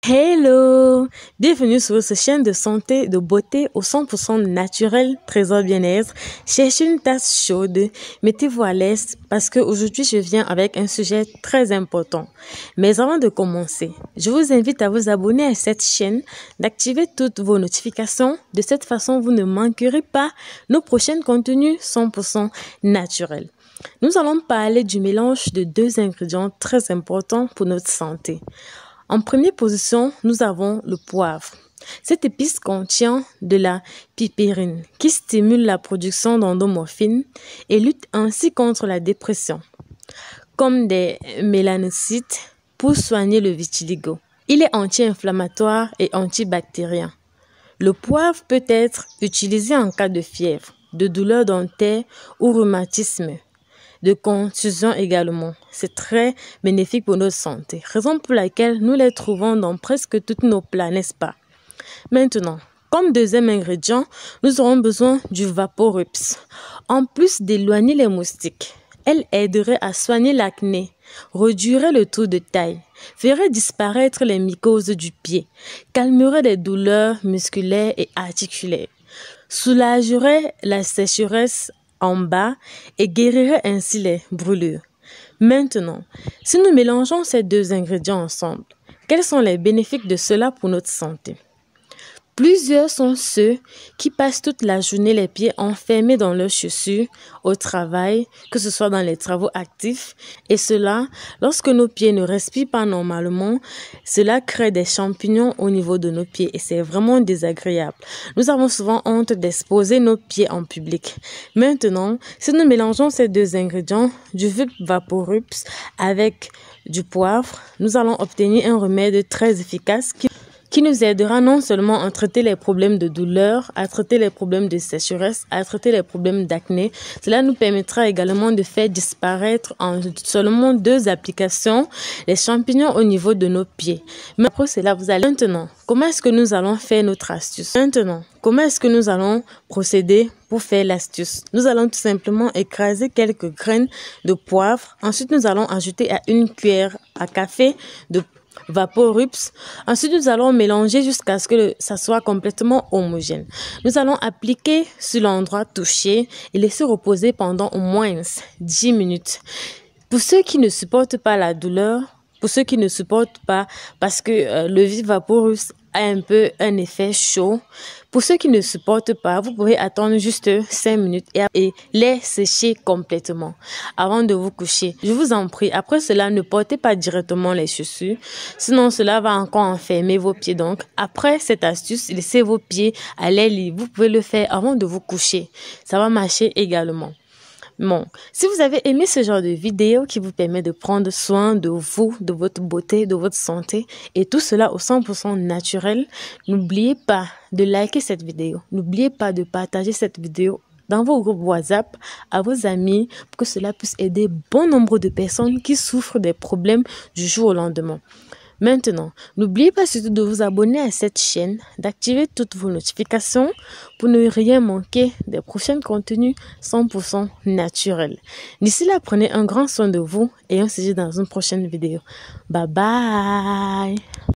Hello! Bienvenue sur cette chaîne de santé, de beauté au 100% naturel, trésor bien-être. Cherchez une tasse chaude, mettez-vous à l'aise parce qu'aujourd'hui je viens avec un sujet très important. Mais avant de commencer, je vous invite à vous abonner à cette chaîne, d'activer toutes vos notifications. De cette façon, vous ne manquerez pas nos prochains contenus 100% naturels. Nous allons parler du mélange de deux ingrédients très importants pour notre santé. En première position, nous avons le poivre. Cette épice contient de la piperine qui stimule la production d'endomorphine et lutte ainsi contre la dépression, comme des mélanocytes pour soigner le vitiligo. Il est anti-inflammatoire et antibactérien. Le poivre peut être utilisé en cas de fièvre, de douleur dentaire ou rhumatisme, de contusion également. C'est très bénéfique pour notre santé, raison pour laquelle nous les trouvons dans presque tous nos plats, n'est-ce pas? Maintenant, comme deuxième ingrédient, nous aurons besoin du Vaporubs. En plus d'éloigner les moustiques, elle aiderait à soigner l'acné, réduirait le taux de taille, ferait disparaître les mycoses du pied, calmerait les douleurs musculaires et articulaires, soulagerait la sécheresse en bas et guérirait ainsi les brûlures. Maintenant, si nous mélangeons ces deux ingrédients ensemble, quels sont les bénéfices de cela pour notre santé? Plusieurs sont ceux qui passent toute la journée les pieds enfermés dans leurs chaussures au travail, que ce soit dans les travaux actifs. Et cela, lorsque nos pieds ne respirent pas normalement, cela crée des champignons au niveau de nos pieds et c'est vraiment désagréable. Nous avons souvent honte d'exposer nos pieds en public. Maintenant, si nous mélangeons ces deux ingrédients, du Vaporubs avec du poivre, nous allons obtenir un remède très efficace qui nous aidera non seulement à traiter les problèmes de douleur, à traiter les problèmes de sécheresse, à traiter les problèmes d'acné. Cela nous permettra également de faire disparaître en seulement 2 applications les champignons au niveau de nos pieds. Mais après cela, vous allez maintenant, comment est-ce que nous allons faire notre astuce? Maintenant, comment est-ce que nous allons procéder pour faire l'astuce? Nous allons tout simplement écraser quelques graines de poivre. Ensuite, nous allons ajouter à 1 cuillère à café de Vaporubs. Ensuite, nous allons mélanger jusqu'à ce que ça soit complètement homogène. Nous allons appliquer sur l'endroit touché et laisser reposer pendant au moins 10 minutes. Pour ceux qui ne supportent pas la douleur, pour ceux qui ne supportent pas parce que le Vaporubs a un peu un effet chaud, pour ceux qui ne supportent pas, vous pouvez attendre juste 5 minutes et les sécher complètement avant de vous coucher. Je vous en prie, après cela, ne portez pas directement les chaussures, sinon cela va encore enfermer vos pieds. Donc, après cette astuce, laissez vos pieds à l'air libre. Vous pouvez le faire avant de vous coucher. Ça va marcher également. Bon, si vous avez aimé ce genre de vidéo qui vous permet de prendre soin de vous, de votre beauté, de votre santé et tout cela au 100% naturel, n'oubliez pas de liker cette vidéo. N'oubliez pas de partager cette vidéo dans vos groupes WhatsApp à vos amis pour que cela puisse aider bon nombre de personnes qui souffrent des problèmes du jour au lendemain. Maintenant, n'oubliez pas surtout de vous abonner à cette chaîne, d'activer toutes vos notifications pour ne rien manquer des prochains contenus 100% naturels. D'ici là, prenez un grand soin de vous et on se dit dans une prochaine vidéo. Bye bye!